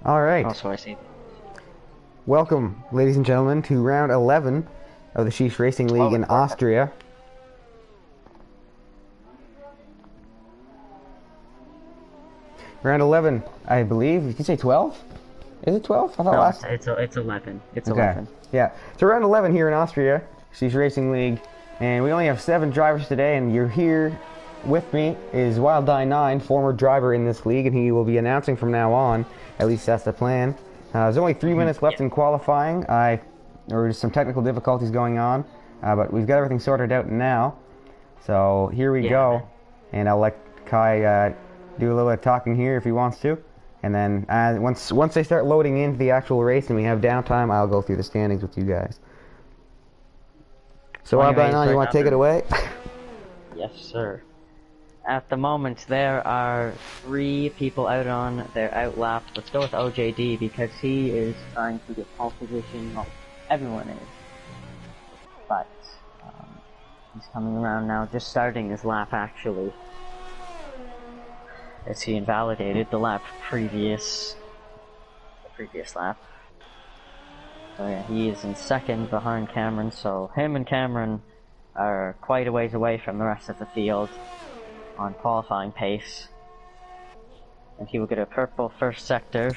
All right. Also, I see. Welcome, ladies and gentlemen, to round 11 of the Sheesh Racing League Oh, in it's perfect. Austria. Round 11, I believe. Did you say 12? Is it 12? I thought No, last. it's 11. It's Okay. 11. Yeah. So round 11 here in Austria, Sheesh Racing League, and we only have 7 drivers today. And you're here with me is Wild Die 9, former driver in this league, and he will be announcing from now on. At least that's the plan. There's only 3 minutes left in qualifying. There were some technical difficulties going on, but we've got everything sorted out now. So here we go, and I'll let Kai do a little bit of talking here if he wants to, and then once they start loading into the actual race and we have downtime, I'll go through the standings with you guys. So Wild Die 9, you want to take it away? Yes, sir. At the moment, there are 3 people out on their outlap. Let's go with OJD because he is trying to get pole position. Well, everyone is. But he's coming around now, just starting his lap actually. As he invalidated the previous lap. So yeah, he is in second behind Cameron, so him and Cameron are quite a ways away from the rest of the field on qualifying pace. And he will get a purple first sector.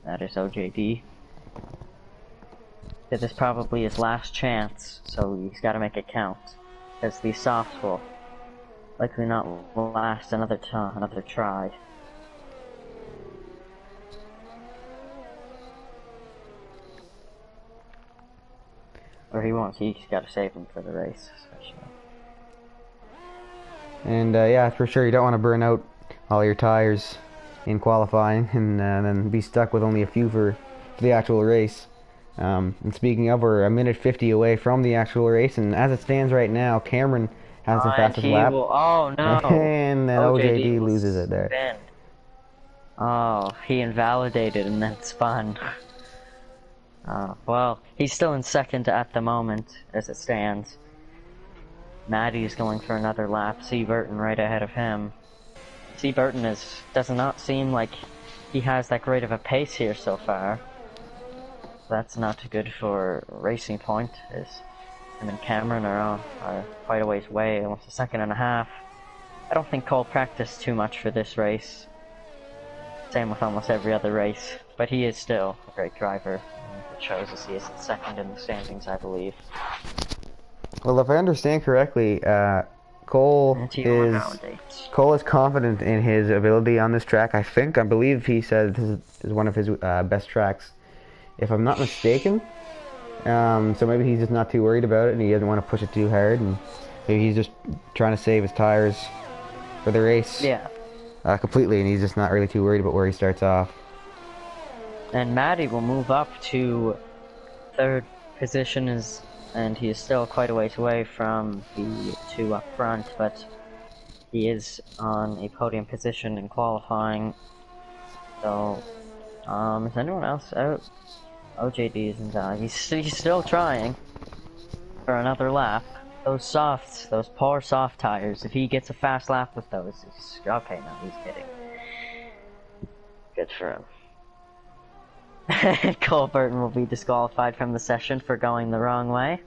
That is OJD. This is probably his last chance, so he's got to make it count. Because these softs will likely not last another try. Or he won't, he's got to save them for the race, especially. And yeah, for sure, you don't want to burn out all your tires in qualifying and then be stuck with only a few for the actual race. And speaking of, we're a minute 50 away from the actual race, and as it stands right now, Cameron has the fastest lap. Oh no! And then OJD loses it there. Spin. Oh, he invalidated and then spun. Well, he's still in second at the moment, as it stands. Maddie's going for another lap. C. Burton right ahead of him. C. Burton does not seem like he has that great of a pace here so far. That's not good for Racing Point, as him and Cameron are quite a ways away, almost a second and a half. I don't think Cole practiced too much for this race. Same with almost every other race, but he is still a great driver. It shows us he is second in the standings, I believe. Well, if I understand correctly, Cole is confident in his ability on this track. I believe he said this is one of his best tracks, if I'm not mistaken. So maybe he's just not too worried about it, and he doesn't want to push it too hard, and maybe he's just trying to save his tires for the race. Yeah. Completely, and he's just not really too worried about where he starts off. And Maddie will move up to third position, and he is still quite a ways away from the 2 up front, but he is on a podium position in qualifying. So, is anyone else out? OJD isn't he's still trying for another lap. Those poor soft tires, if he gets a fast lap with those, okay, no, he's kidding. Good for him. Cole Burton will be disqualified from the session for going the wrong way.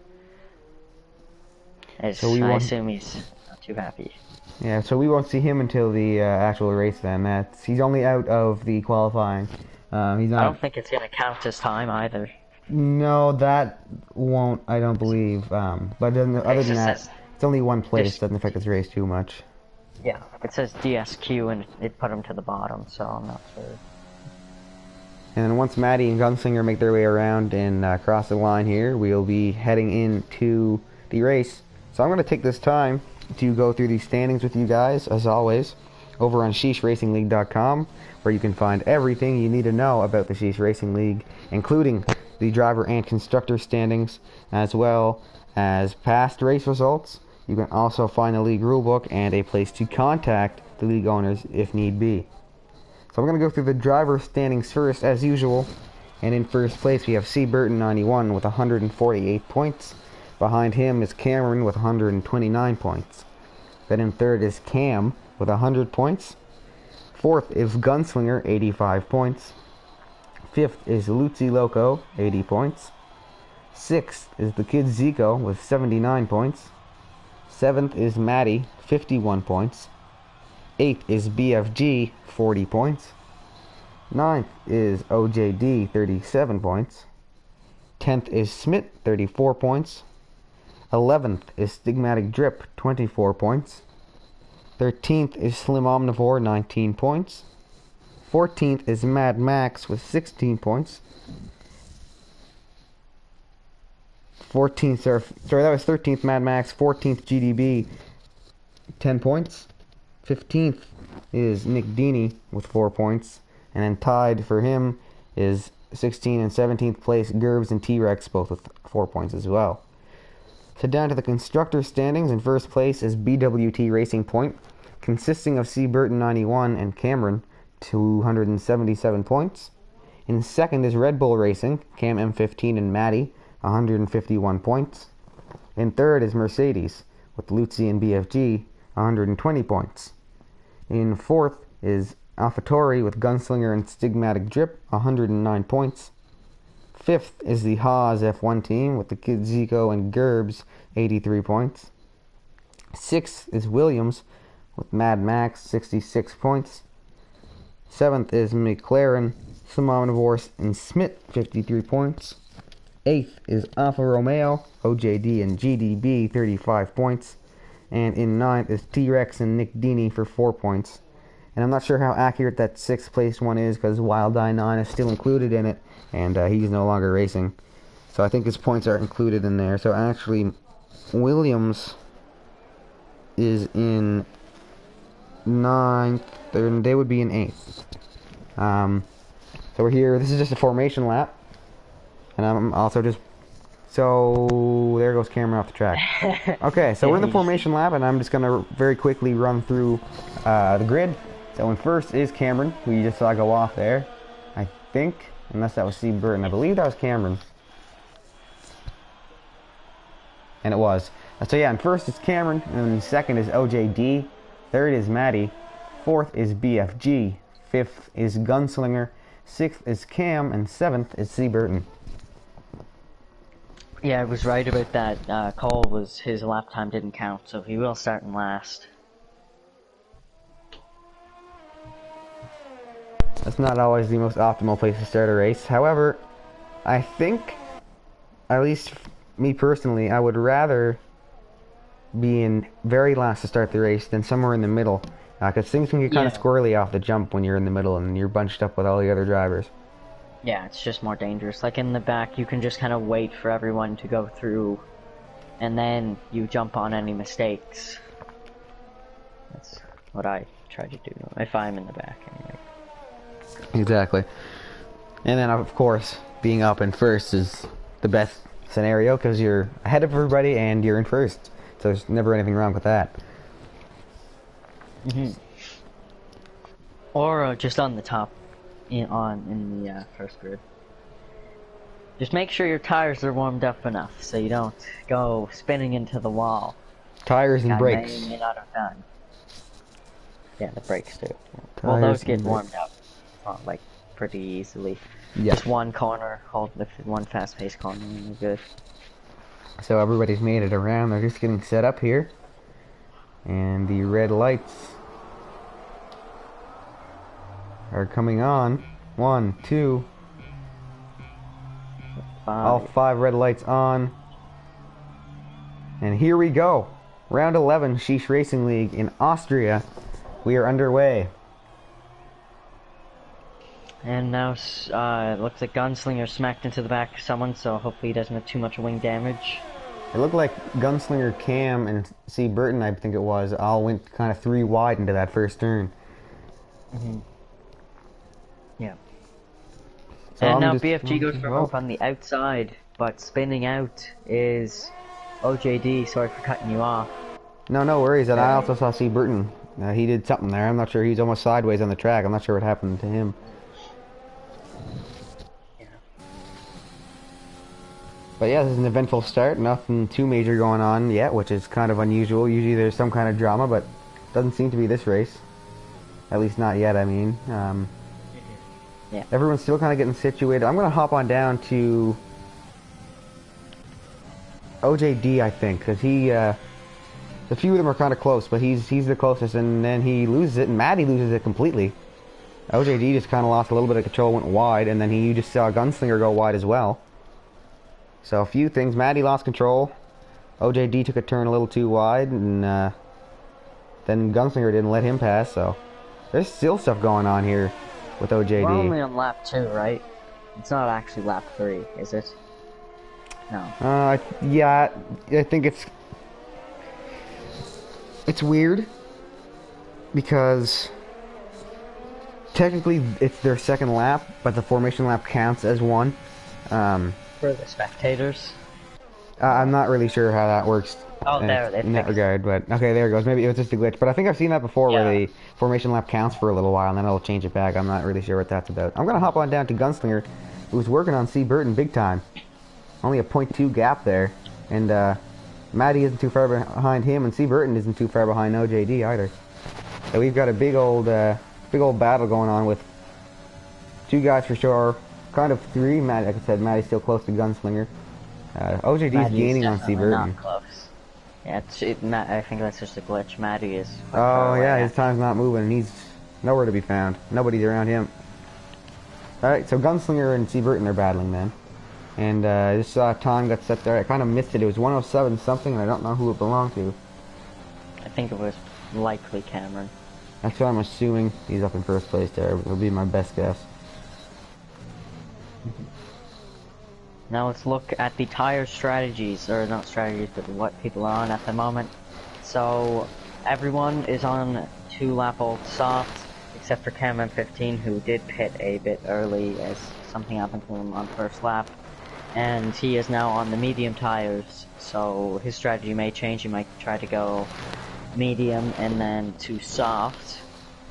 I assume he's not too happy. Yeah, so we won't see him until the actual race then. He's only out of the qualifying. He's not. I don't think it's going to count as time either. No, that won't, I don't believe. But then, other than that, it's only one place. Doesn't affect this race too much. Yeah, it says DSQ and it put him to the bottom, so I'm not sure. And then once Maddie and Gunslinger make their way around and cross the line here, we'll be heading into the race. So I'm going to take this time to go through these standings with you guys, as always, over on SheeshRacingLeague.com, where you can find everything you need to know about the Sheesh Racing League, including the driver and constructor standings, as well as past race results. You can also find the league rulebook and a place to contact the league owners if need be. So I'm going to go through the driver standings first, as usual. And in first place, we have C. Burton 91 with 148 points. Behind him is Cameron with 129 points. Then in third is Cam with 100 points. Fourth is Gunslinger, 85 points. 5th is Lutzi Loco, 80 points. 6th is the Kid Zico with 79 points. 7th is Maddie, 51 points. 8th is BFG, 40 points. 9th is OJD, 37 points. 10th is Smith, 34 points. 11th is Stigmatic Drip, 24 points. 13th is Slim Omnivore, 19 points. 14th is Mad Max with 16 points. 13th Mad Max, 14th GDB, 10 points. 15th is Nick Dini with 4 points. And then tied for him is 16th and 17th place Gerbs and T-Rex, both with 4 points as well. So down to the constructor standings. In first place is BWT Racing Point, consisting of C. Burton 91 and Cameron, 277 points. In second is Red Bull Racing, Cam M15 and Maddie, 151 points. In third is Mercedes, with Lutzi and BFG, 120 points. In fourth is AlphaTauri with Gunslinger and Stigmatic Drip, 109 points. Fifth is the Haas F1 team with the Kid Zico and Gerbs, 83 points. Sixth is Williams with Mad Max, 66 points. Seventh is McLaren, Slim Omnivore and Smith, 53 points. Eighth is Alfa Romeo, OJD and GDB, 35 points. And in ninth is T-Rex and Nick Dini for 4 points. And I'm not sure how accurate that 6th place one is because Wild Eye 9 is still included in it, and he's no longer racing. So I think his points are included in there. So actually, Williams is in 9th, and they would be in 8th. So we're here. This is just a formation lap. And I'm also just... So, there goes Cameron off the track. Okay, so we're in the formation lap, and I'm just going to very quickly run through the grid. So in first is Cameron, who you just saw go off there, I think, unless that was Steve Burton. I believe that was Cameron. And it was. So yeah, in first is Cameron, and then second is OJD, third is Maddie, fourth is BFG, fifth is Gunslinger, sixth is Cam, and seventh is C. Burton. Yeah, I was right about that. Cole was, his lap time didn't count, so he will start in last. That's not always the most optimal place to start a race. However, I think, at least me personally, I would rather be in very last to start the race than somewhere in the middle. Because things can get kind of squirrely off the jump when you're in the middle and you're bunched up with all the other drivers. Yeah, it's just more dangerous. Like in the back, you can just kind of wait for everyone to go through, and then you jump on any mistakes. That's what I try to do, if I'm in the back anyway. Exactly. And then, of course, being up in first is the best scenario because you're ahead of everybody and you're in first. So there's never anything wrong with that. Or just on the top, in the first grid. Just make sure your tires are warmed up enough so you don't go spinning into the wall. Tires and brakes. May not have done. Yeah, the brakes too. Well, those get warmed up, like pretty easily. Yeah. Just one corner, hold the one fast-paced corner, and you're good. So everybody's made it around. They're just getting set up here, and the red lights are coming on. 1, 2. All 5 red lights on. And here we go. Round 11, Sheesh Racing League in Austria. We are underway. And now it looks like Gunslinger smacked into the back of someone, so hopefully he doesn't have too much wing damage. It looked like Gunslinger, Cam, and C. Burton, I think it was, all went kind of 3 wide into that first turn. Yeah. So and now BFG goes for hope on the outside, but spinning out is OJD. Sorry for cutting you off. No worries. And I also saw C. Burton. He did something there. I'm not sure. He's almost sideways on the track. I'm not sure what happened to him. Yeah. But yeah, this is an eventful start. Nothing too major going on yet, which is kind of unusual. Usually there's some kind of drama, but doesn't seem to be this race. At least not yet, I mean. Yeah. Everyone's still kind of getting situated. I'm going to hop on down to OJD, I think, because he, a few of them are kind of close, but he's the closest, and then he loses it, and Maddie loses it completely. OJD just kind of lost a little bit of control, went wide, and then you just saw Gunslinger go wide as well. So a few things. Maddie lost control. OJD took a turn a little too wide, and then Gunslinger didn't let him pass, so there's still stuff going on here with OJD. We're only on lap 2, right? It's not actually lap 3, is it? No. Yeah, I think it's weird because technically it's their second lap, but the formation lap counts as one. For the spectators. I'm not really sure how that works. Oh, there they in that regard, but okay, there it goes. Maybe it was just a glitch, but I think I've seen that before, where the formation lap counts for a little while and then it'll change it back. I'm not really sure what that's about. I'm gonna hop on down to Gunslinger, who's working on C. Burton big time. Only a 0.2 gap there, and Maddie isn't too far behind him, and C. Burton isn't too far behind OJD either. So we've got a big old battle going on with two guys for sure, kind of three. Like I said, Maddie's still close to Gunslinger. OJD's gaining on C. Burton. Not close. Yeah, I think that's just a glitch. Maddie is. Oh yeah, his time's not moving, and he's nowhere to be found. Nobody's around him. All right, so Gunslinger and C. Burton are battling then, and this time got set there. I kind of missed it. It was 107 something, and I don't know who it belonged to. I think it was likely Cameron. That's what I'm assuming. He's up in first place there. It'll be my best guess. Now let's look at the tire strategies, or not strategies, but what people are on at the moment. So everyone is on 2-lap-old softs, except for Cameron 15, who did pit a bit early as something happened to him on first lap. And he is now on the medium tires, so his strategy may change. He might try to go medium and then to soft,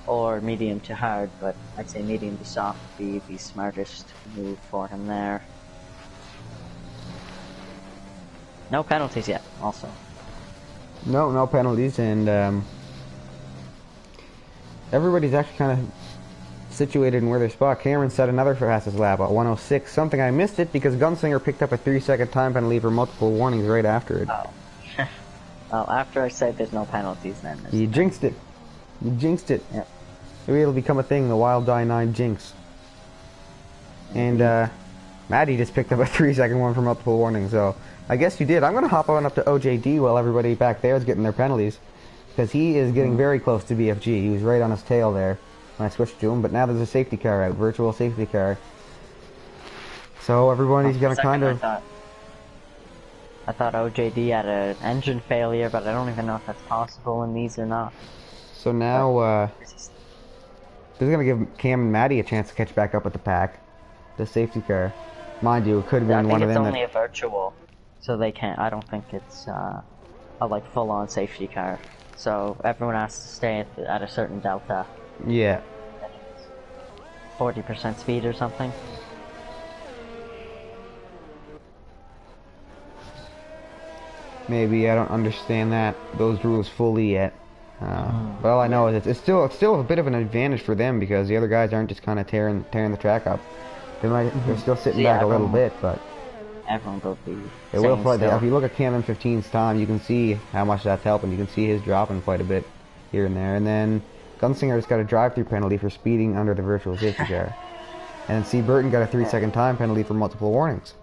or medium to hard, but I'd say medium to soft would be the smartest move for him there. No penalties yet, also. No penalties, and everybody's actually kind of situated in where their spot. Cameron set another fastest lap at 106 something. I missed it because Gunslinger picked up a 3-second time penalty for multiple warnings right after it. Oh. Well, after I said there's no penalties, then there's... You jinxed it. You jinxed it. Yep. Maybe it'll become a thing, the Wild Die 9 jinx. And Maddie just picked up a 3-second one for multiple warnings, so I guess you did. I'm going to hop on up to OJD while everybody back there is getting their penalties, because he is getting very close to BFG. He was right on his tail there when I switched to him, but now there's a safety car out, virtual safety car. So everybody's going to kind of... I thought OJD had an engine failure, but I don't even know if that's possible in these or not. So now, this is going to give Cam and Maddie a chance to catch back up with the pack. The safety car. Mind you, it could have been one of them. I think it's only a virtual, so they can't. I don't think it's a like full-on safety car. So everyone has to stay at a certain delta. Yeah. 40% speed or something. Maybe I don't understand those rules fully yet. But all I know is it's still a bit of an advantage for them because the other guys aren't just kind of tearing the track up. They're still sitting back a little bit, but everyone will be. It will play. If you look at Cam M15's time, you can see how much that's helping. You can see his dropping quite a bit here and there. And then Gunslinger's got a drive-through penalty for speeding under the virtual safety car. And C. Burton got a 3-second time penalty for multiple warnings.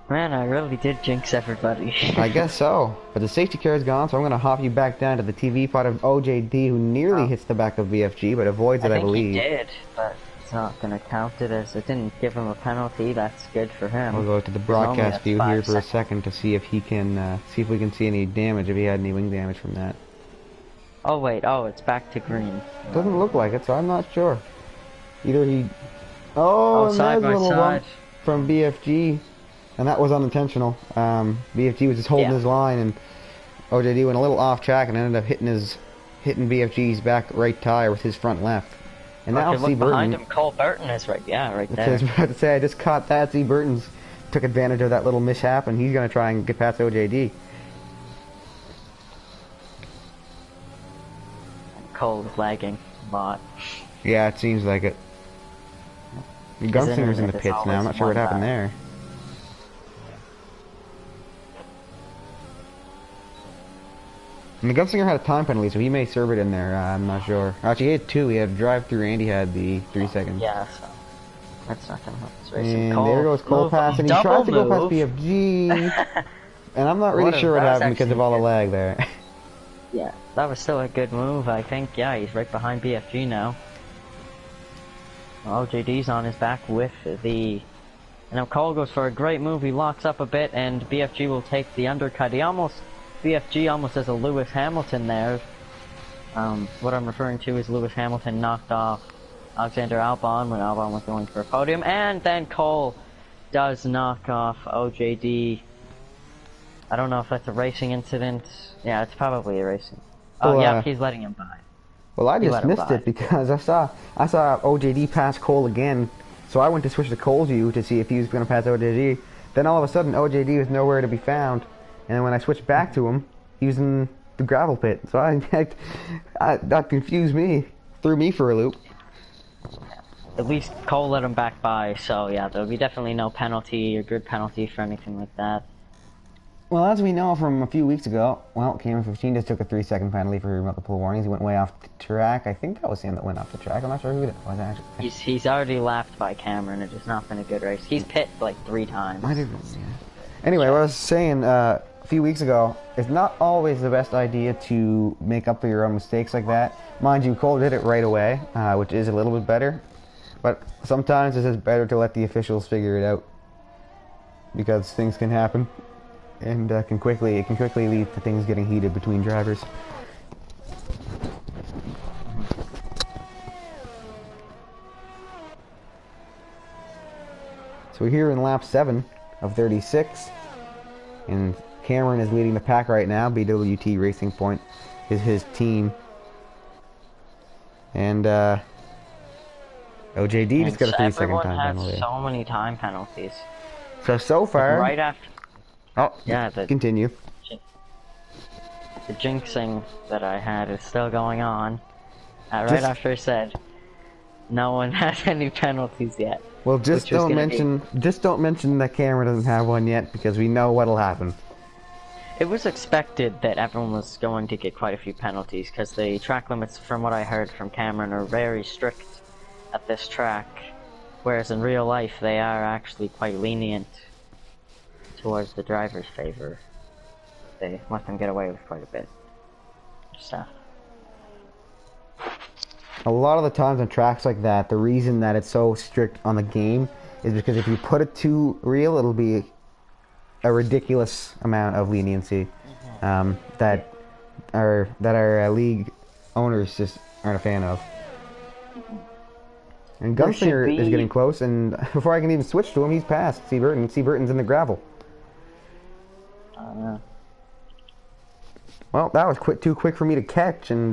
Man, I really did jinx everybody. I guess so. But the safety car is gone, so I'm going to hop you back down to the TV pod of OJD, who nearly hits the back of VFG, but avoids it, I believe. He did, but it's not going to count it as it didn't give him a penalty. That's good for him. We'll go to the broadcast view here for a second to see if he can, see if we can see any damage, if he had any wing damage from that. Oh wait, it's back to green. Doesn't look like it, so I'm not sure. Either he... Oh, and side there's a by little side. bump from BFG. And that was unintentional. BFG was just holding his line, and OJD went a little off track and ended up hitting BFG's back right tire with his front left. And now C. Burton behind him, Cole Burton is right there. I was about to say, I just caught that. C. Burton's took advantage of that little mishap, and he's going to try and get past OJD. Cole is lagging a lot. Yeah, it seems like it. Gunslinger's in the internet is pits now. I'm always not sure what one happened bad. there. And the Gunslinger had a time penalty, so he may serve it in there. I'm not sure. Actually, he had 2. He had a drive-through, and he had the 3 seconds. Yeah, so that's not gonna help this racing. And Cole, there goes Cole move, pass, and he double tries to go past move. BFG. And I'm not really What a- sure what that was happened because of actually all the good. lag there. Yeah, that was still a good move, I think. Yeah, he's right behind BFG now. Well, JD's on his back with the... And now Cole goes for a great move. He locks up a bit, and BFG will take the undercut. BFG almost has a Lewis Hamilton there. What I'm referring to is Lewis Hamilton knocked off Alexander Albon when Albon was going for a podium, and then Cole does knock off OJD. I don't know if that's a racing incident. Yeah, it's probably a racing. Oh, Well, yeah, he's letting him by. Well, I He just let him missed by. it because I saw OJD pass Cole again, so I went to switch to Cole's view to see if he was going to pass OJD. Then all of a sudden, OJD was nowhere to be found, and then when I switched back to him, he was in the gravel pit. So that confused me, threw me for a loop. At least Cole let him back by, so yeah, there'll be definitely no penalty or grid penalty for anything like that. Well, as we know from a few weeks ago, well, Cameron 15 just took a 3-second penalty for multiple warnings. He went way off the track. I think that was him that went off the track. I'm not sure who that was actually. He's already lapped by Cameron. It has not been a good race. He's pit like 3 times. Might have been, yeah. Anyway, what I was saying a few weeks ago, it's not always the best idea to make up for your own mistakes like that. Mind you, Cole did it right away, which is a little bit better. But sometimes it's just better to let the officials figure it out, because things can happen, and it can quickly lead to things getting heated between drivers. So we're here in lap 7 of 36, and Cameron is leading the pack right now. BWT Racing Point is his team, and OJD just got a 3-second time Everyone penalty. has so many time penalties. So far, Right after oh yeah, continue. the jinxing that I had is still going on. Right Just- after I said no one has any penalties yet. Well, just Which was don't gonna be- mention that Cameron doesn't have one yet, because we know what'll happen. It was expected that everyone was going to get quite a few penalties because the track limits, from what I heard from Cameron, are very strict at this track, whereas in real life they are actually quite lenient towards the driver's favor. They let them get away with quite a bit of stuff. A lot of the times on tracks like that, the reason that it's so strict on the game is because if you put it too real, it'll be a ridiculous amount of leniency that our league owners just aren't a fan of. And There should Gunslinger is be- getting close, and before I can even switch to him, he's passed C. Burton. C. Burton's in the gravel. Well, that was too quick for me to catch, and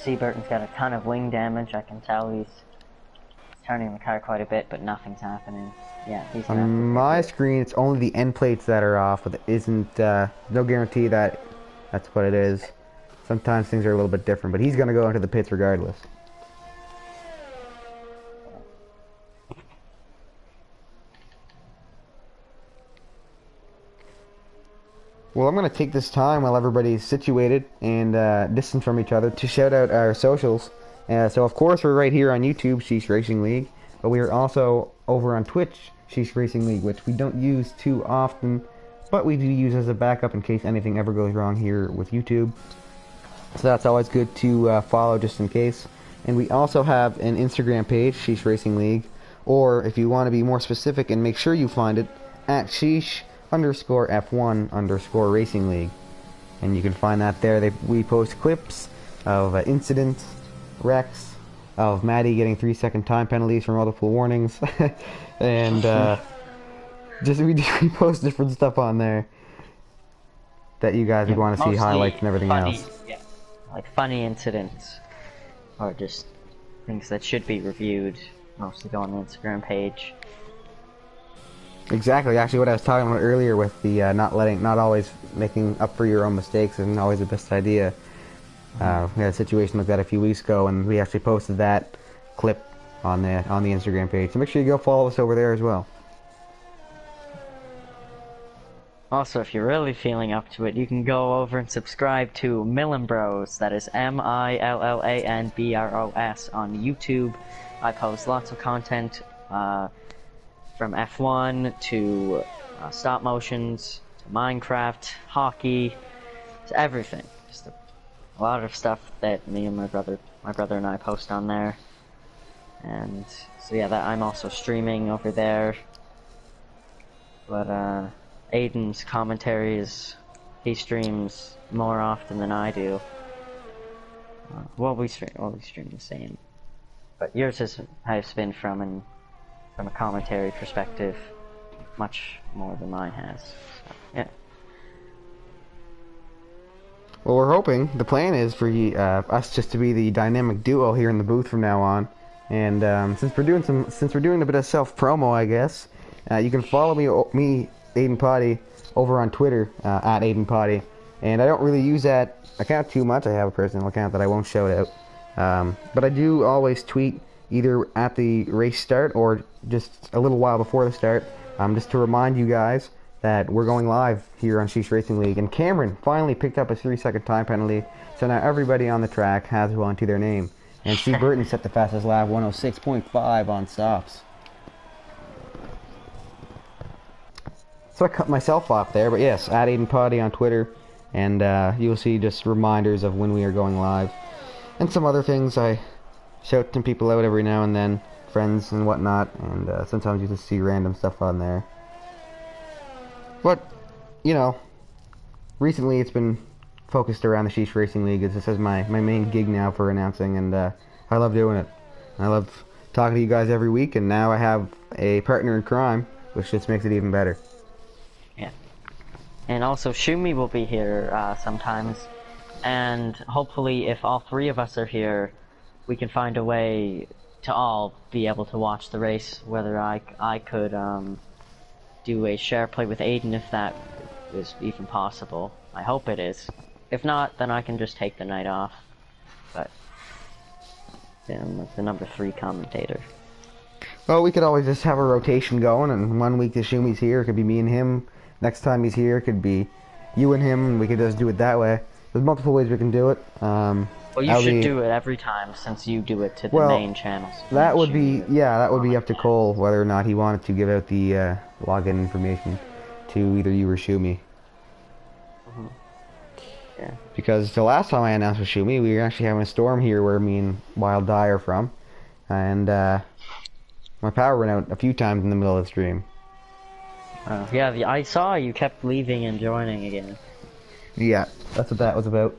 Seaburton's got a ton of wing damage. I can tell he's turning the car quite a bit, but nothing's happening. Yeah, he's gonna have to on my screen, it's only the end plates that are off, but it isn't no guarantee that that's what it is. Sometimes things are a little bit different, but he's going to go into the pits regardless. Well, I'm going to take this time while everybody's situated and distant from each other to shout out our socials. So, of course, we're right here on YouTube, Sheesh Racing League, but we are also over on Twitch, Sheesh Racing League, which we don't use too often, but we do use as a backup in case anything ever goes wrong here with YouTube. So that's always good to follow just in case. And we also have an Instagram page, Sheesh Racing League, or if you want to be more specific and make sure you find it, at Sheesh_F1_Racing League. And you can find that there. We post clips of incidents, wrecks, of Maddie getting 3-second time penalties for multiple warnings, and we post different stuff on there that you guys would want to see, highlights and everything else. Yeah, like funny incidents, or just things that should be reviewed. Mostly go on the Instagram page. Exactly. Actually, what I was talking about earlier with the not always making up for your own mistakes isn't always the best idea. We had a situation like that a few weeks ago, and we actually posted that clip on the Instagram page. So make sure you go follow us over there as well. Also, if you're really feeling up to it, you can go over and subscribe to Millen Bros. That is MILLANBROS on YouTube. I post lots of content from F1 to stop motions to Minecraft, hockey, to everything. Just a lot of stuff that me and my brother and I post on there. And so yeah, that I'm also streaming over there. But Aiden's commentaries, he streams more often than I do. Well, we stream the same, but yours has been from a commentary perspective much more than mine has. So, yeah. Well, we're hoping, the plan is for us just to be the dynamic duo here in the booth from now on. And since we're doing a bit of self promo, I guess you can follow me Aiden Potty over on Twitter at Aiden Potty, and I don't really use that account too much. I have a personal account that I won't shout out, but I do always tweet either at the race start or just a little while before the start, just to remind you guys that we're going live here on Sheesh Racing League. And Cameron finally picked up his 3-second time penalty, so now everybody on the track has one to their name. And Steve Burton set the fastest lap, 106.5 on softs. So I cut myself off there, but yes, at Aiden Potty on Twitter, and you'll see just reminders of when we are going live. And some other things, I shout some people out every now and then, friends and whatnot, and sometimes you just see random stuff on there. But, you know, recently it's been focused around the Sheesh Racing League. This is my main gig now for announcing, and I love doing it. I love talking to you guys every week, and now I have a partner in crime, which just makes it even better. Yeah. And also, Shumi will be here sometimes, and hopefully if all three of us are here, we can find a way to all be able to watch the race, whether I could do a share play with Aiden if that is even possible. I hope it is. If not, then I can just take the night off. But I'm the number 3 commentator. Well, we could always just have a rotation going, and one week the Shumi's here, it could be me and him. Next time he's here, it could be you and him, and we could just do it that way. There's multiple ways we can do it. Well, you should do it every time, since you do it to the main channels. That would be, that would be up to Cole, whether or not he wanted to give out the login information to either you or Shumi. Mm-hmm. Yeah. Because the last time I announced with Shumi, we were actually having a storm here where me and Wild Die are from, and my power went out a few times in the middle of the stream. Yeah, I saw you kept leaving and joining again. Yeah, that's what that was about.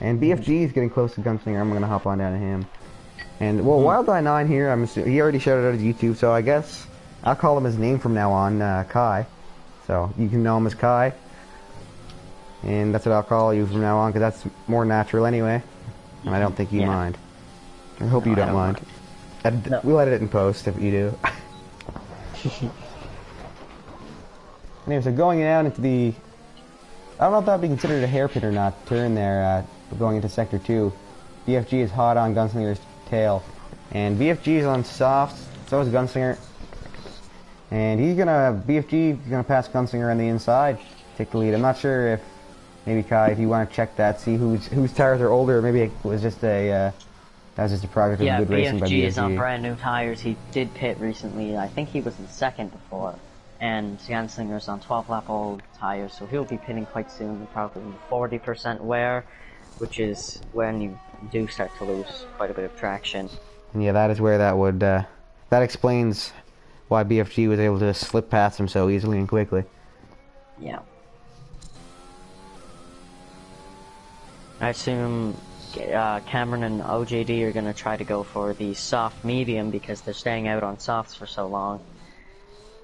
And BFG is getting close to Gunslinger. I'm going to hop on down to him. And, well, Wild Die 9 here, he already shouted out his YouTube, so I guess I'll call him his name from now on, Kai. So you can know him as Kai. And that's what I'll call you from now on, because that's more natural anyway. And I don't think you mind. I hope you don't mind. We'll edit it in post if you do. Anyway, so going out into the... I don't know if that would be considered a hairpin or not, turn there, going into Sector 2. BFG is hot on Gunslinger's tail. And BFG is on softs, so is Gunslinger. And BFG is gonna pass Gunslinger on the inside, take the lead. I'm not sure if, maybe Kai, if you want to check that, see whose tires are older, or maybe it was just a, that was just a product of good racing by BFG. Yeah, BFG is on brand new tires. He did pit recently. I think he was in second before. And Gunslinger's on 12-lap-old tires, so he'll be pitting quite soon, probably 40% wear, which is when you do start to lose quite a bit of traction. And yeah, that is where that would, that explains why BFG was able to slip past him so easily and quickly. Yeah. I assume Cameron and OJD are going to try to go for the soft medium because they're staying out on softs for so long.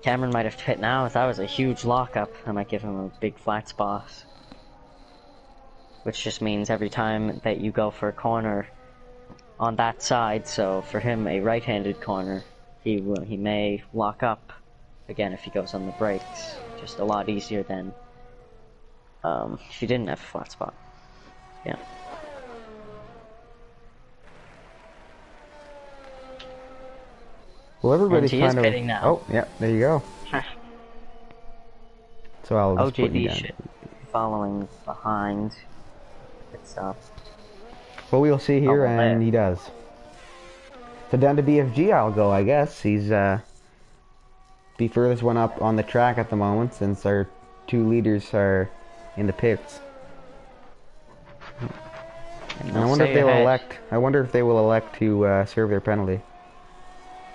Cameron might have pit now. If that was a huge lockup, I might give him a big flat spot. Which just means every time that you go for a corner on that side, so for him a right-handed corner, he may lock up again if he goes on the brakes. Just a lot easier than if he didn't have a flat spot. Yeah. Well, everybody's And he is kind of... pitting now. Oh, yeah, there you go. So I'll just put you OJD down. should be following behind. Good stuff. Well, we'll see here, well, and there. he does. So down to BFG I'll go, I guess. He's the furthest one up on the track at the moment, since our two leaders are in the pits. And I wonder if they will elect. I wonder if they will elect to serve their penalty.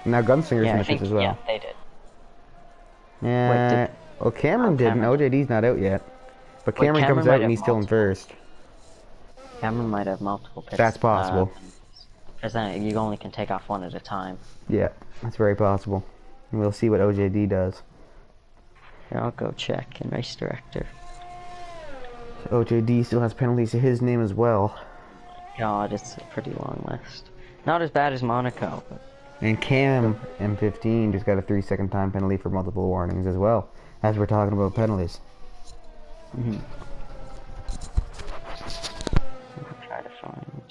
Now Gunslinger's in the pits as well. Yeah, they did. Yeah. Well, Cameron didn't. OJD's not out yet. But Cameron comes out and he's still in first. Cameron might have multiple pits. That's possible. Because then you only can take off one at a time. Yeah, that's very possible. We'll see what OJD does. Here, I'll go check in race director. So OJD still has penalties to his name as well. God, it's a pretty long list. Not as bad as Monaco, but... And Cam M15 just got a 3-second time penalty for multiple warnings as well, as we're talking about penalties. Mm-hmm. I'll try to find...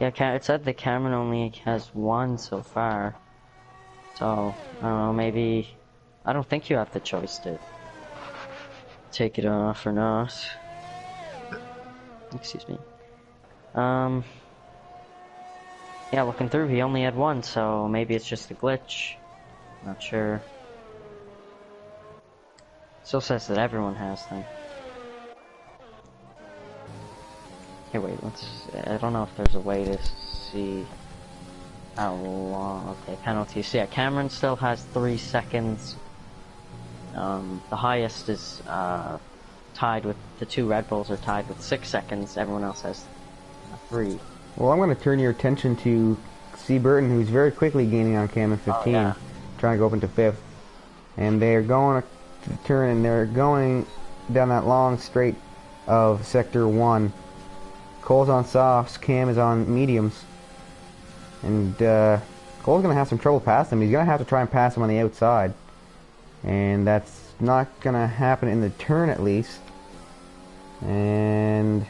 Yeah, it said that Cameron only has one so far. So, I don't know, maybe... I don't think you have the choice to take it off or not. Excuse me. Yeah, looking through, he only had one, so maybe it's just a glitch. Not sure. Still says that everyone has them. Here, wait, I don't know if there's a way to see how long. Okay, penalties. So yeah, Cameron still has 3 seconds. The highest is tied with the 2 Red Bulls are tied with 6 seconds. Everyone else has 3. Well, I'm going to turn your attention to C. Burton, who's very quickly gaining on Cam at 15, trying to go up into 5th. And they're going to turn, and they're going down that long straight of Sector 1. Cole's on softs, Cam is on mediums. And Cole's going to have some trouble passing him. He's going to have to try and pass him on the outside. And that's not going to happen in the turn, at least. And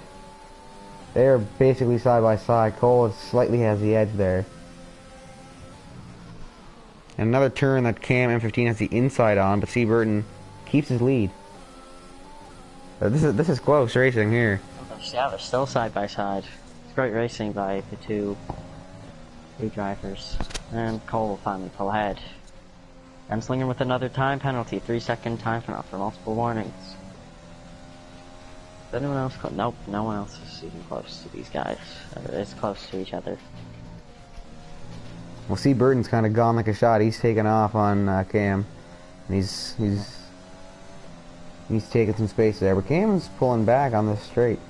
they're basically side by side. Cole slightly has the edge there. And another turn that Cam M15 has the inside on, but C. Burton keeps his lead. This is close racing here. Yeah, they're still side by side. It's great racing by the two drivers. And Cole will finally pull ahead. Gunslinger with another time penalty, 3-second time penalty for multiple warnings. Is anyone else close? Nope, no one else is even close to these guys. It's close to each other. Well, C. Burton's kind of gone like a shot. He's taken off on Cam. And he's taking some space there. But Cam's pulling back on this straight.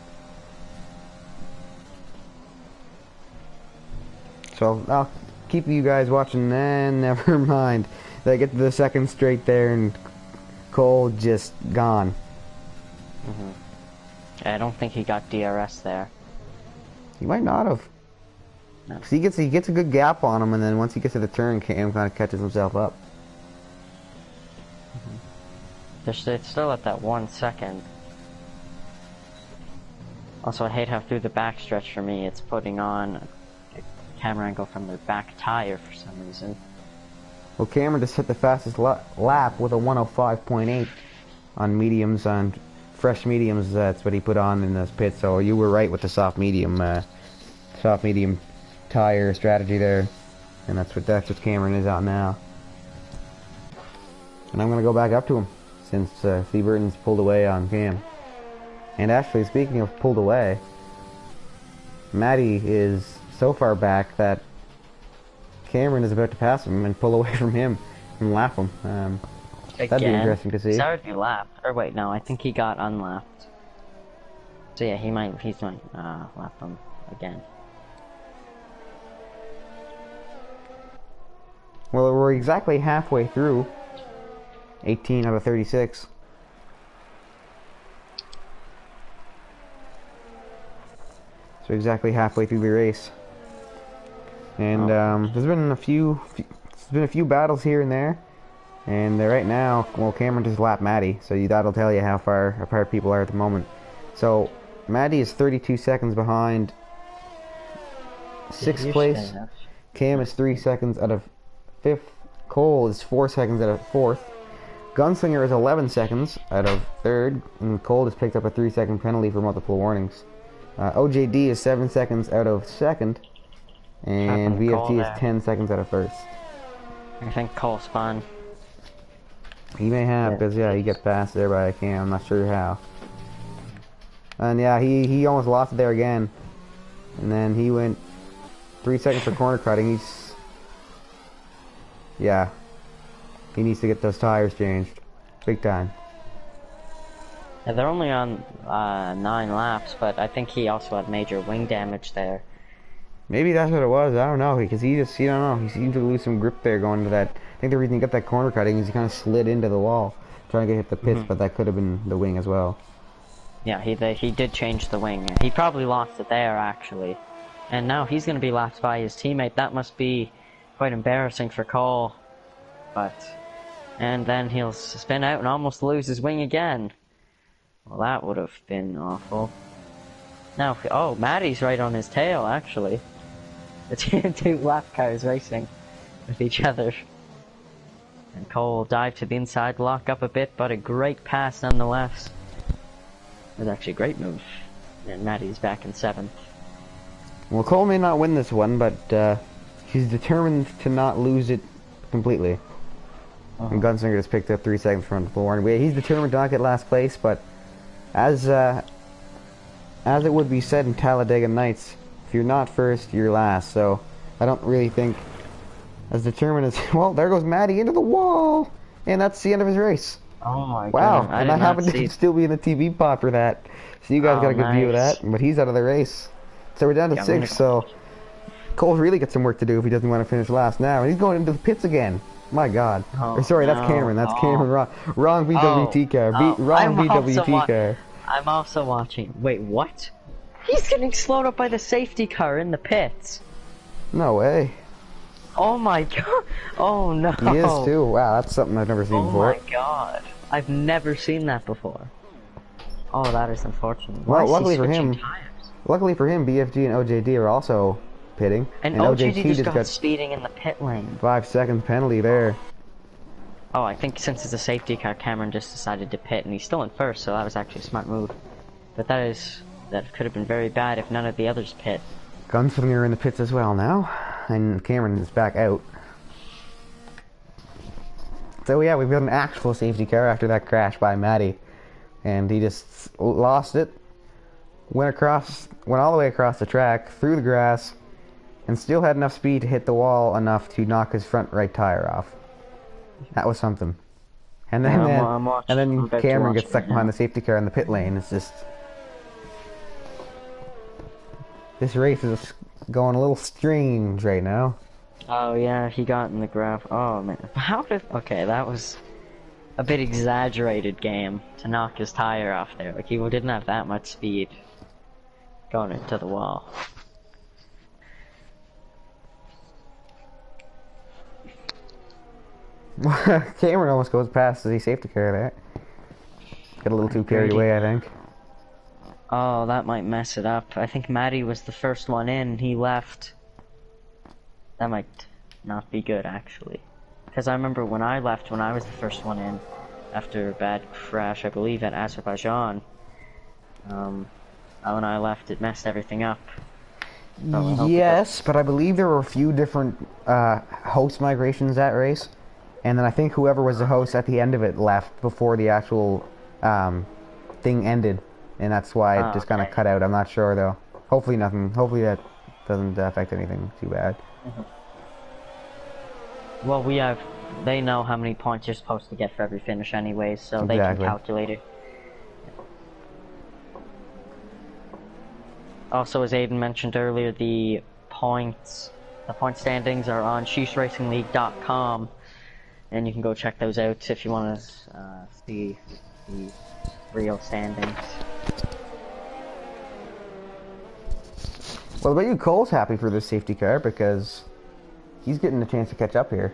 So I'll keep you guys watching. Then never mind. They get to the second straight there, and Cole just gone. I don't think he got DRS there. He might not have. No. 'Cause he gets a good gap on him, and then once he gets to the turn, Cam kind of catches himself up. It's still at that 1 second. Also, I hate how through the backstretch for me, it's putting on a camera angle from their back tire for some reason. Well, Cameron just hit the fastest lap with a 105.8 on mediums, on fresh mediums. That's what he put on in this pit. So you were right with the soft medium tire strategy there, and that's what Cameron is on now. And I'm gonna go back up to him since C. Burton's pulled away on Cam. And actually, speaking of pulled away, Matty is so far back that Cameron is about to pass him and pull away from him and lap him. That'd be interesting to see. He's already lapped. Or wait, no, I think he got unlapped. So yeah, he's might lap him again. Well, we're exactly halfway through. 18 out of 36. So exactly halfway through the race. And there's been a few battles here and there. And right now, well, Cameron just lapped Matty, so that'll tell you how far apart people are at the moment. So Matty is 32 seconds behind sixth You're place. staying up. Cam is 3 seconds out of fifth. Cole is 4 seconds out of fourth. Gunslinger is 11 seconds out of third, and Cole has picked up a 3-second penalty for multiple warnings. OJD is 7 seconds out of second, and VFG is 10 seconds out of first. I think Cole spun. He may have, because he gets past there by Cam. I'm not sure how. And yeah, he almost lost it there again. And then he went 3 seconds for corner cutting. Yeah. He needs to get those tires changed. Big time. Yeah, they're only on 9 laps, but I think he also had major wing damage there. Maybe that's what it was. I don't know, because I don't know. He seemed to lose some grip there going to that. I think the reason he got that corner cutting is he kind of slid into the wall, trying to hit the pits, but that could have been the wing as well. Yeah, he did change the wing. He probably lost it there, actually. And now he's going to be lapped by his teammate. That must be quite embarrassing for Cole. And then he'll spin out and almost lose his wing again. Well, that would have been awful. Now, oh, Matty's right on his tail, actually. The two lap cars racing with each other. And Cole will dive to the inside, lock up a bit, but a great pass nonetheless. It was actually a great move. And Matty's back in 7th. Well, Cole may not win this one, but he's determined to not lose it completely. And Gunslinger just picked up 3 seconds from the warning. He's determined to not get last place, but as it would be said in Talladega Nights, if you're not first, you're last. So I don't really think as determined as... Well, there goes Matty into the wall! And that's the end of his race. Oh my god. Wow, and I happen to still be in the TV pod for that. So you guys got a good view of that, but he's out of the race. So we're down to 6, so Cole really got some work to do if he doesn't want to finish last now. And he's going into the pits again. My god. Or sorry, that's Cameron. That's Cameron. Wrong VWT car. Wrong VWT car. I'm also watching. Wait, what? He's getting slowed up by the safety car in the pits. No way. Oh my god. Oh no. He is too. Wow, that's something I've never seen before. Oh my god. I've never seen that before. Oh, that is unfortunate. Well, luckily for him, BFG and OJD are also pitting. And OJD just got speeding in the pit lane. 5 second penalty there. Oh, I think since it's a safety car, Cameron just decided to pit, and he's still in first, so that was actually a smart move. But that could have been very bad if none of the others pit. Gunslinger in the pits as well now, and Cameron is back out. So yeah, we've got an actual safety car after that crash by Matty, and he just lost it. Went all the way across the track, through the grass, and still had enough speed to hit the wall enough to knock his front right tire off. That was something. And then Cameron gets stuck behind the safety car in the pit lane. It's just... This race is going a little strange right now. Oh yeah, he got in the graph. Oh man. Okay, that was a bit exaggerated game to knock his tire off there. Like, he didn't have that much speed going into the wall. Cameron almost goes past the safety car there. Got a little too carried away, I think. Oh, that might mess it up. I think Matty was the first one in, he left. That might not be good, actually. Because I remember when I left, when I was the first one in, after a bad crash, I believe, at Azerbaijan. When I left, it messed everything up. So yes, but I believe there were a few different host migrations that race. And then I think whoever was the host at the end of it left before the actual thing ended. And that's why it just kind of cut out. I'm not sure, though. Hopefully hopefully that doesn't affect anything too bad. Well, they know how many points you're supposed to get for every finish anyways, so they can calculate it. Also, as Aiden mentioned earlier, the point standings are on SheeshRacingLeague.com, and you can go check those out if you want to see the real standings. Well, I bet you Cole's happy for this safety car because he's getting a chance to catch up here.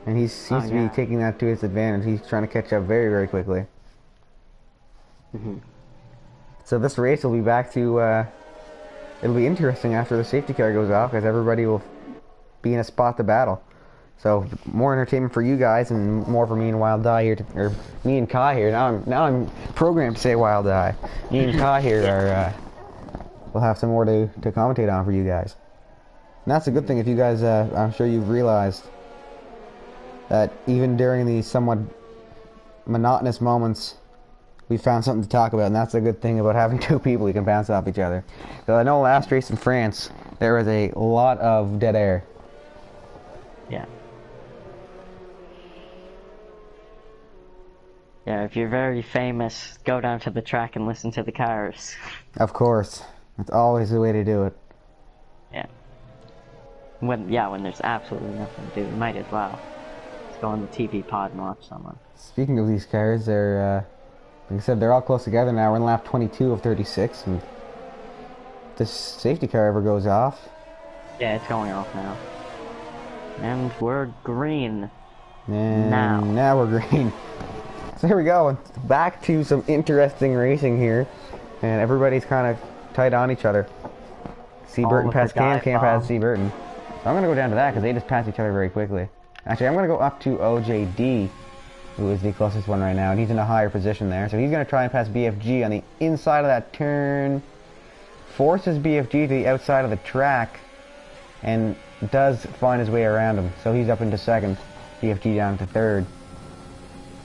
And he seems to be taking that to his advantage. He's trying to catch up very, very quickly. So this race will be back to it'll be interesting after the safety car goes off, because everybody will be in a spot to battle. So more entertainment for you guys, and more for me and Wild Die here, or me and Kai here. Now I'm programmed to say Wild Die. Me and Kai here are we'll have some more to commentate on for you guys. And that's a good thing if you guys. I'm sure you've realized that even during these somewhat monotonous moments, we found something to talk about, and that's a good thing about having two people you can bounce off each other. Because I know last race in France, there was a lot of dead air. Yeah. Yeah, if you're very famous, go down to the track and listen to the cars. Of course. That's always the way to do it. Yeah. When there's absolutely nothing to do, you might as well. Just go on the TV pod and watch someone. Speaking of these cars, they're, like I said, they're all close together now. We're in lap 22 of 36, and if this safety car ever goes off... Yeah, it's going off now. And we're green. And now we're green. So here we go, back to some interesting racing here, and everybody's kind of tight on each other. C. Burton passed Cam passed C. Burton. So I'm going to go down to that because they just passed each other very quickly. Actually, I'm going to go up to OJD, who is the closest one right now, and he's in a higher position there. So he's going to try and pass BFG on the inside of that turn, forces BFG to the outside of the track, and does find his way around him. So he's up into second, BFG down to third.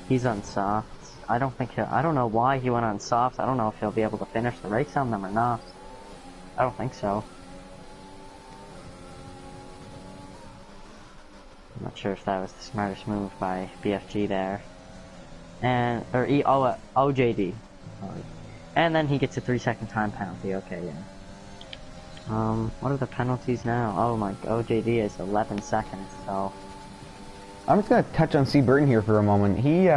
He's on softs. I don't know why he went on softs. I don't know if he'll be able to finish the race on them or not. I don't think so. I'm not sure if that was the smartest move by BFG there. OJD. Sorry. And then he gets a 3-second time penalty. Okay, yeah. What are the penalties now? Oh my, OJD is 11 seconds, so... I'm just going to touch on C. Burton here for a moment. He, if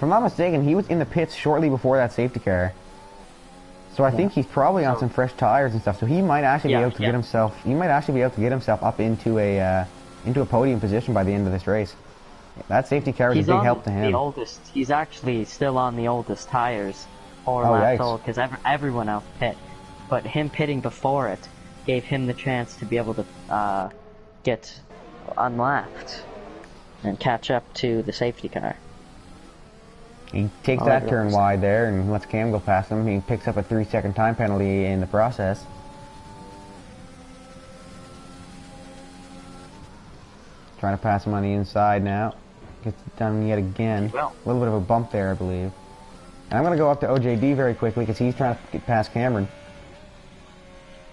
I'm not mistaken, he was in the pits shortly before that safety car. So I think he's probably on some fresh tires and stuff. So he might actually be able to get himself. He might actually be able to get himself up into a podium position by the end of this race. That safety car is a big help to him. He's actually still on the oldest tires, 4 laps old, because everyone else pit. But him pitting before it gave him the chance to be able to get unlapped and catch up to the safety car. He takes that turn wide there and lets Cam go past him. He picks up a 3-second time penalty in the process. Trying to pass him on the inside now. Gets it done yet again. A little bit of a bump there, I believe. And I'm going to go up to OJD very quickly because he's trying to get past Cameron.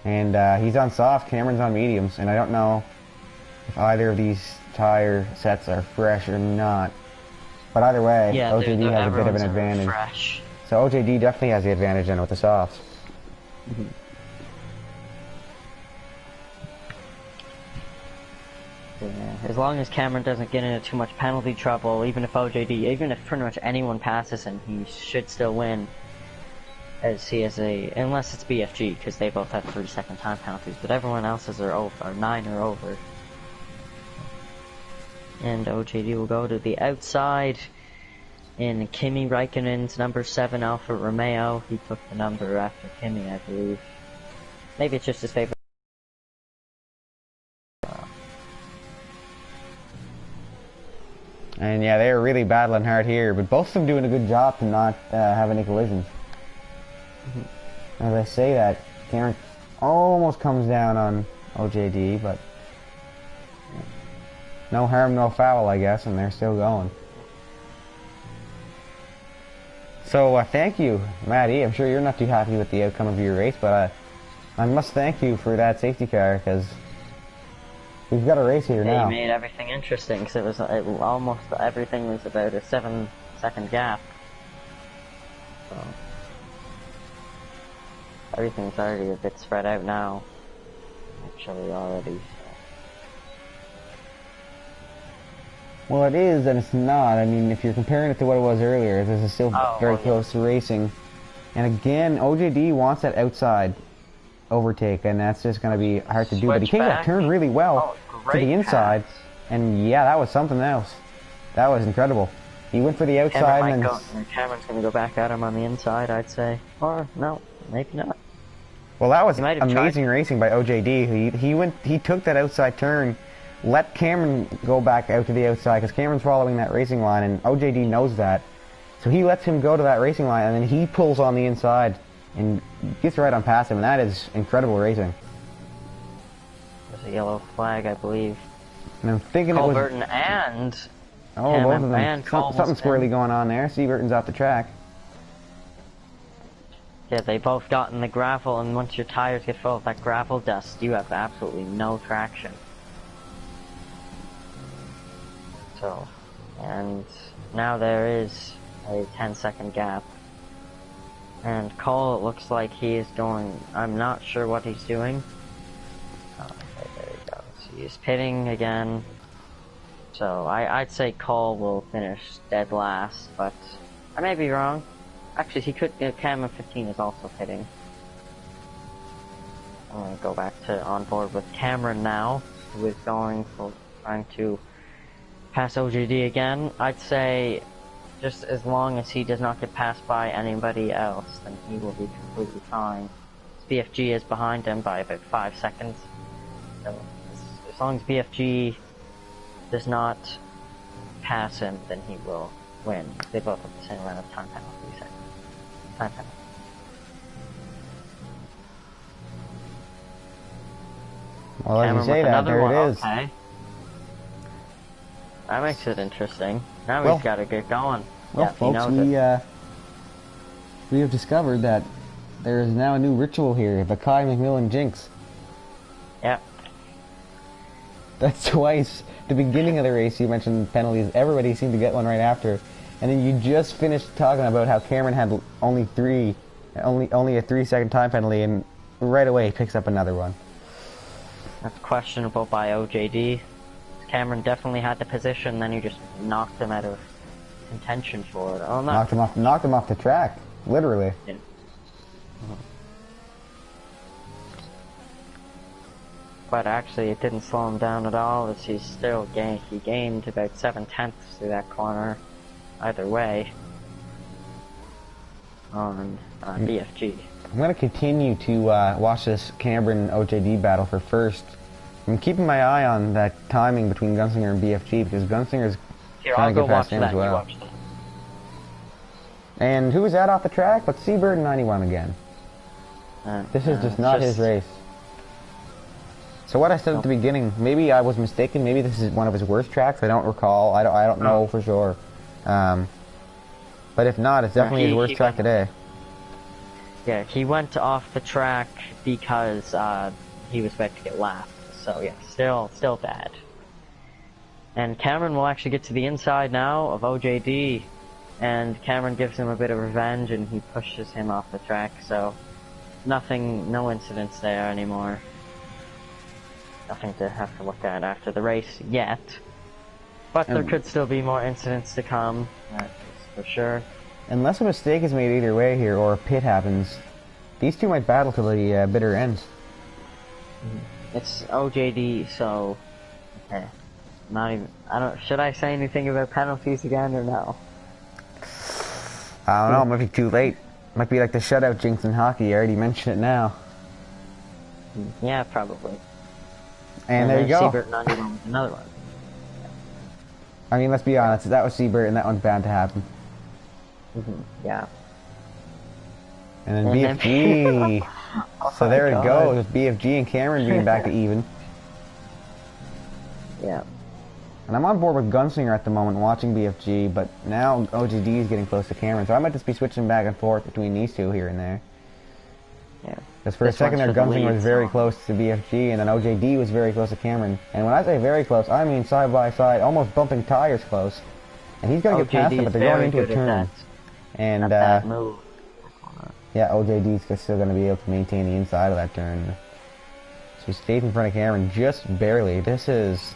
And he's on soft, Cameron's on mediums, and I don't know if either of these tire sets are fresh or not. But either way, OJD has a bit of an advantage. Fresh. So OJD definitely has the advantage then with the softs. Mm-hmm. Yeah, as long as Cameron doesn't get into too much penalty trouble, even if pretty much anyone passes him, he should still win. As he has unless it's BFG, because they both have 3-second time penalties, but everyone else's are 9 or over. And OJD will go to the outside in Kimi Raikkonen's number 7 Alfa Romeo. He took the number after Kimi, I believe. Maybe it's just his favorite. And yeah, they are really battling hard here, but both of them doing a good job to not have any collisions. As I say that, Cameron almost comes down on OJD, but no harm, no foul, I guess, and they're still going. So thank you, Maddie. I'm sure you're not too happy with the outcome of your race, but I must thank you for that safety car, because we've got a race here now. He made everything interesting, because almost everything was about a 7-second gap. So everything's already a bit spread out now, actually, already. Well, it is and it's not. I mean, if you're comparing it to what it was earlier, this is still very close to racing. And again, OJD wants that outside overtake, and that's just going to be hard to do. But he came that turn really well to the inside, and yeah, that was something else. That was incredible. He went for the outside, and Cameron's going to go back at him on the inside, I'd say. Or no, maybe not. Well, that was He might have amazing racing by OJD. He took that outside turn, let Cameron go back out to the outside because Cameron's following that racing line, and OJD knows that. So he lets him go to that racing line, and then he pulls on the inside and gets right on past him, and that is incredible racing. There's a yellow flag, I believe. And I'm thinking Cole it was... Burton and... Oh, both of them. Something squirrely going on there. Seaburton's off the track. Yeah, they both got in the gravel, and once your tires get full of that gravel dust, you have absolutely no traction. So, and now there is a 10-second gap. And Cole, it looks like he is going... I'm not sure what he's doing. Oh, okay, there he goes. He is pitting again. So, I'd say Cole will finish dead last, but I may be wrong. Actually, he could. Cameron 15 is also pitting. I'm gonna go back to on board with Cameron now, who is trying to pass OGD again. I'd say, just as long as he does not get passed by anybody else, then he will be completely fine. BFG is behind him by about 5 seconds. So, as long as BFG does not pass him, then he will win. They both have the same amount of time penalty. Well, as you say that, there it is. Okay. That makes it interesting. Now Well, we've got to get going. Well, Yeah, folks, we have discovered that there is now a new ritual here, the Kai McMillan Jinx. Yep. That's twice. The beginning of the race, you mentioned penalties. Everybody seemed to get one right after. And then you just finished talking about how Cameron had only a 3-second time penalty, and right away he picks up another one. That's questionable by OJD. Cameron definitely had the position, then you just knocked him out of contention for it. Oh no! Knocked him off the track, literally. Yeah. But actually, it didn't slow him down at all. As he gained about 7/10 through that corner. Either way, on BFG. I'm going to continue to watch this Cameron OJD battle for first. I'm keeping my eye on that timing between Gunslinger and BFG because Gunslinger's trying to get past him as well. And who was that off the track? But Seabird 91 again. This is just not his race. So what I said at the beginning, maybe I was mistaken. Maybe this is one of his worst tracks. I don't recall. I don't know for sure. But if not, it's definitely his worst track today. Yeah, he went off the track because he was about to get lapped. So yeah, still bad. And Cameron will actually get to the inside now of OJD, and Cameron gives him a bit of revenge, and he pushes him off the track. So no incidents there anymore. Nothing to have to look at after the race yet. But there could still be more incidents to come, that's for sure. Unless a mistake is made either way here, or a pit happens, these two might battle to the bitter end. It's OJD, so okay. Should I say anything about penalties again or no? I don't know. It might be too late. Might be like the shutout jinx in hockey. I already mentioned it now. Yeah, probably. And there you go. Seabird 91 with another one. I mean, let's be honest. That was Seabird, and that one's bound to happen. Yeah. And then BFG. So there it goes. BFG and Cameron being back to even. Yeah. And I'm on board with Gunslinger at the moment, watching BFG, but now OGD is getting close to Cameron, so I might just be switching back and forth between these two here and there. Yeah. Because for a second there, Gunslinger was very close to BFG, and then OJD was very close to Cameron. And when I say very close, I mean side by side, almost bumping tires close. And he's going to get past them, but they're going into a turn. And move. yeah, OJD's still going to be able to maintain the inside of that turn. So he stays in front of Cameron just barely. This is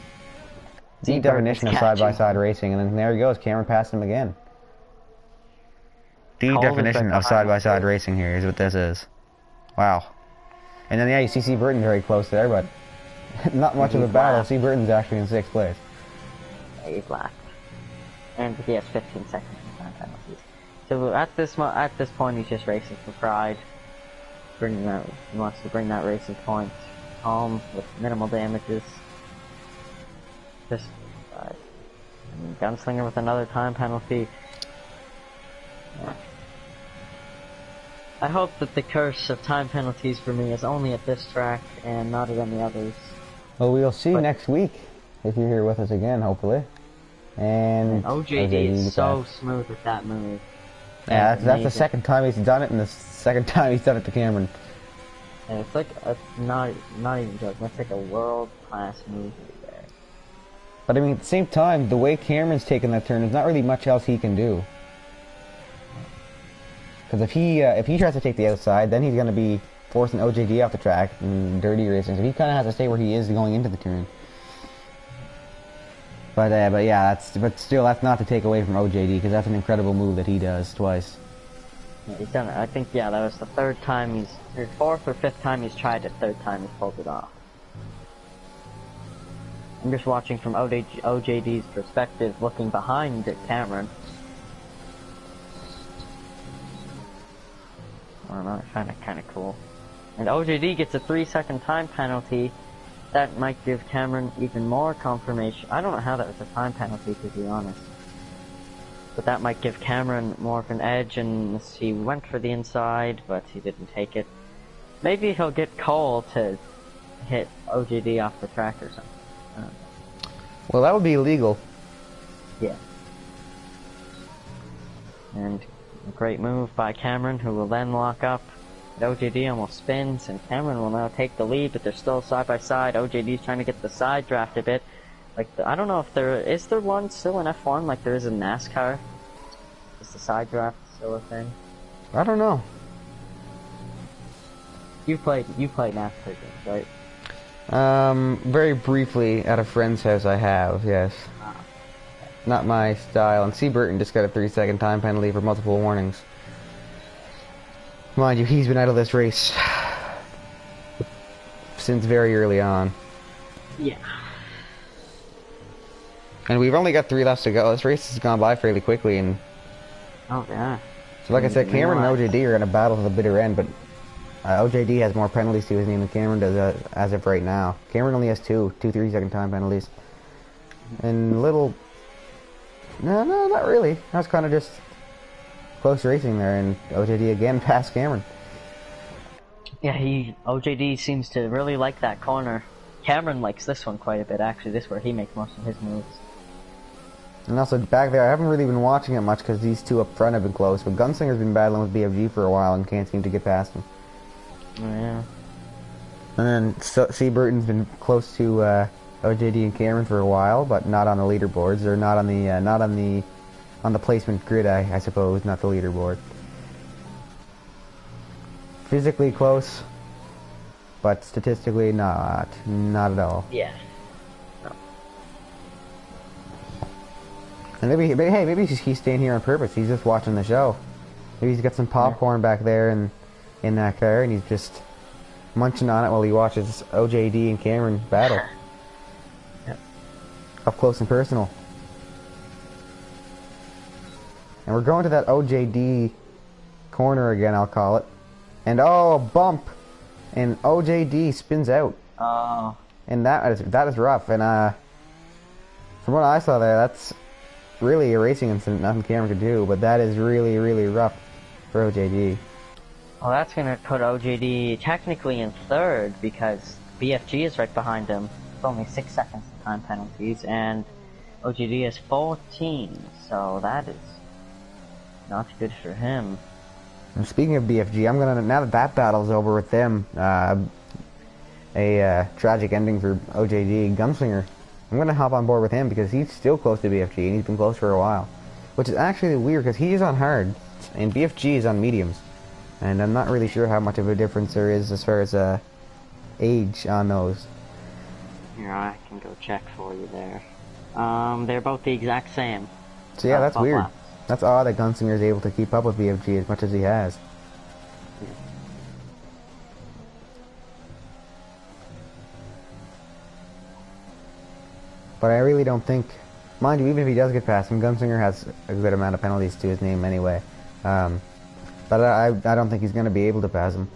the definition of side-by-side racing, and then there he goes. Cameron passed him again. The definition of side-by-side racing here is what this is. Wow. And then, yeah, you see C. Burton very close there, but not much of a battle. C. Burton's actually in 6th place. Yeah, he's last. And he has 15 seconds of time penalties. So at this point, he's just racing for pride. He wants to bring that racing point home with minimal damages. Just, Gunslinger with another time penalty. Yeah. I hope that the curse of time penalties for me is only at this track and not at any others. Well, we'll see next week if you're here with us again, hopefully. And OJD is so smooth with that move. Yeah, that's the second time he's done it, and the second time he's done it to Cameron. And it's like not even joking. That's like a world-class move right there. But I mean, at the same time, the way Cameron's taking that turn, there's not really much else he can do. Because if he tries to take the outside, then he's going to be forcing OJD off the track in dirty racing. So he kind of has to stay where he is going into the turn. But yeah, but still, that's not to take away from OJD, because that's an incredible move that he does twice. Yeah, he's done it. I think, yeah, that was the third time or fourth or fifth time he's tried it. Third time he's pulled it off. I'm just watching from OJD's perspective, looking behind at Cameron. I don't know, I find it kind of cool. And OJD gets a 3-second time penalty. That might give Cameron even more confirmation. I don't know how that was a time penalty, to be honest. But that might give Cameron more of an edge, and he went for the inside, but he didn't take it. Maybe he'll get Cole to hit OJD off the track or something. I don't know. Well, that would be illegal. Yeah. And a great move by Cameron, who will then lock up. OJD almost spins, and Cameron will now take the lead, but they're still side by side. OJD's trying to get the side draft a bit. Like, I don't know if is there one still in F1 like there is in NASCAR? Is the side draft still a thing? I don't know. You played NASCAR games, right? Very briefly at a friend's house I have, yes. Ah. Not my style, and C. Burton just got a 3-second time penalty for multiple warnings. Mind you, he's been out of this race since very early on. Yeah. And we've only got 3 laps to go. This race has gone by fairly quickly, and Oh yeah. so like I said, Cameron and OJD are going to battle to the bitter end, but OJD has more penalties to his name than Cameron does as of right now. Cameron only has two 3-second time penalties. And No, not really. That was kind of just close racing there, and OJD again passed Cameron. Yeah, OJD seems to really like that corner. Cameron likes this one quite a bit, actually. This is where he makes most of his moves. And also back there, I haven't really been watching it much because these two up front have been close, but Gunslinger's been battling with BFG for a while and can't seem to get past him. Oh, yeah. And then C. Burton's been close to OJD and Cameron for a while, but not on the leaderboards, or not on the placement grid, I suppose, not the leaderboard. Physically close, but statistically not at all. Yeah. No. And maybe he's staying here on purpose. He's just watching the show. Maybe he's got some popcorn back there in that car, and he's just munching on it while he watches OJD and Cameron battle. Yep. Up close and personal. And we're going to that OJD corner again, I'll call it. And oh, a bump! And OJD spins out. Oh. And that is rough. And from what I saw there, that's really a racing incident, nothing Cameron could do. But that is really, really rough for OJD. Well, that's going to put OJD technically in third, because BFG is right behind him. It's only 6 seconds of time penalties, and OJD has 14, so that is not good for him. And speaking of BFG, I'm gonna, now that battle's over with them, a tragic ending for OJD, Gunslinger, I'm gonna hop on board with him because he's still close to BFG and he's been close for a while, which is actually weird because he's on hard and BFG is on mediums, and I'm not really sure how much of a difference there is as far as age on those. Here, I can go check for you there. They're both the exact same. So yeah, that's weird. Laps. That's odd that Gunslinger is able to keep up with BFG as much as he has. But I really don't think, mind you, even if he does get past him, Gunslinger has a good amount of penalties to his name anyway. But I don't think he's going to be able to pass him.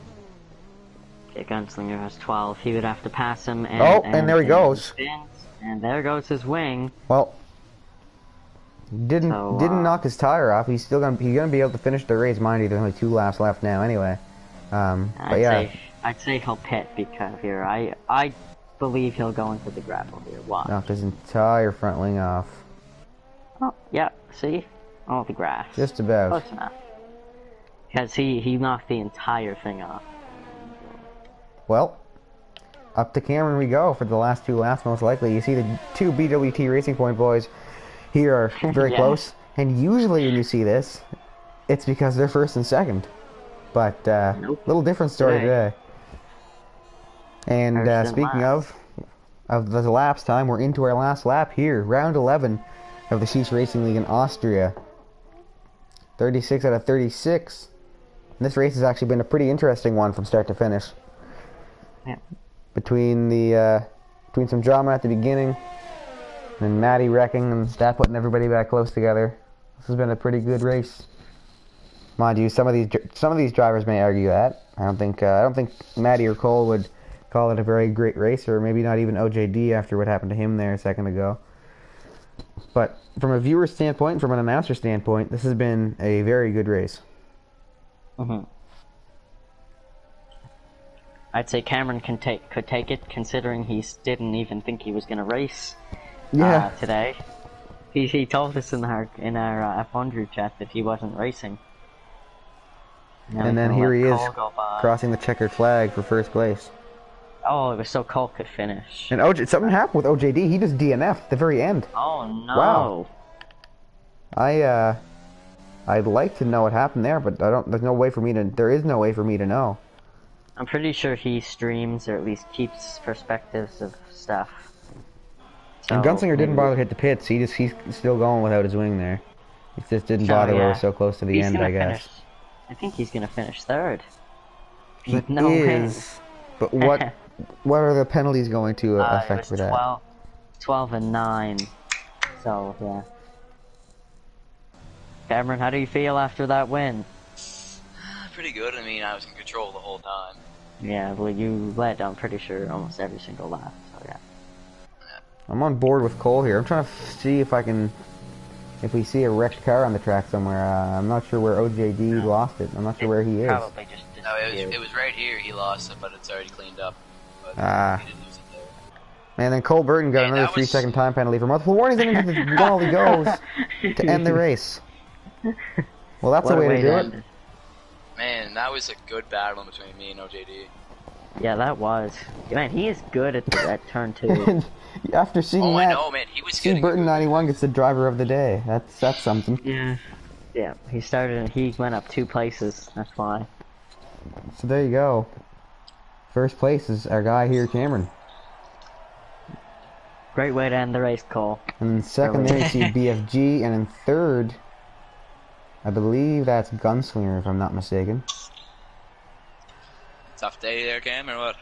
Yeah, Gunslinger has 12. He would have to pass him, and and there he goes. Spins, and there goes his wing. Well, didn't So, knock his tire off. He's gonna be able to finish the race. Mind you, there's only 2 laps left now anyway. But yeah, I'd say he'll pit because here I believe he'll go into the gravel here. Watch. knocked his entire front wing off. Oh, yeah. See, all the grass. Just about. Close enough. Because he knocked the entire thing off. Well, up to Cameron we go for the last 2 laps, most likely. You see the 2 BWT Racing Point boys here are very Yeah. close. And usually when you see this, it's because they're first and second. But, Nope. little different story today. And, First and speaking last. of the lapse time, we're into our last lap here. Round 11 of the Sheesh Racing League in Austria. 36 out of 36. And this race has actually been a pretty interesting one from start to finish. Yeah. Between some drama at the beginning, and Matty wrecking, and that putting everybody back close together. This has been a pretty good race. Mind you, some of these drivers may argue that. I don't think Matty or Cole would call it a very great race, or maybe not even OJD after what happened to him there a second ago. But from a viewer standpoint, from an announcer standpoint, this has been a very good race. Mm-hmm. I'd say Cameron could take it, considering he didn't even think he was gonna race. Today. He told us in our F1 group chat that he wasn't racing. And then here he is, crossing the checkered flag for first place. Oh, it was so Cole could finish. And something happened with OJD. He just DNF'd at the very end. Oh no! Wow. I'd like to know what happened there, but there is no way for me to know. I'm pretty sure he streams, or at least keeps perspectives of stuff. So, and Gunslinger didn't bother to hit the pits. He's still going without his wing there. He just didn't bother when we're so close to the end, I guess. I think he's gonna finish third. But what are the penalties going to affect for that? 12 and 9. So yeah. Cameron, how do you feel after that win? Pretty good. I mean, I was in control the whole time. Yeah, well, you led, I'm pretty sure, almost every single lap. So yeah. I'm on board with Cole here. I'm trying to see if we see a wrecked car on the track somewhere. I'm not sure where OJD lost it. I'm not sure where he is. Probably just No, it was right here. He lost it, but it's already cleaned up. But he didn't lose it there. And then Cole Burton got another 3-second time penalty for multiple warnings, and into the wall he goes to end the race. Well, that's a way to do it. Man, that was a good battle between me and OJD. Yeah, that was. Man, he is good at that turn 2. And after seeing I that, know, man. He was Steve Burton 91 gets the driver of the day. That's something. Yeah. Yeah, he went up 2 places, that's why. So there you go. First place is our guy here, Cameron. Great way to end the race, Cole. And in second there you see BFG, and in third, I believe that's Gunslinger, if I'm not mistaken. Tough day there, Cam, or what?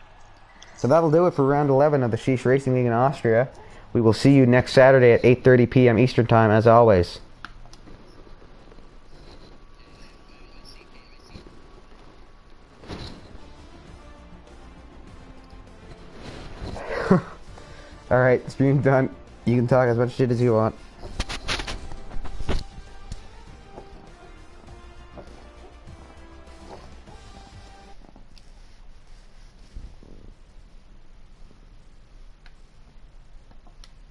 So that'll do it for round 11 of the Sheesh Racing League in Austria. We will see you next Saturday at 8:30 p.m. Eastern Time, as always. Alright, stream's done. You can talk as much shit as you want.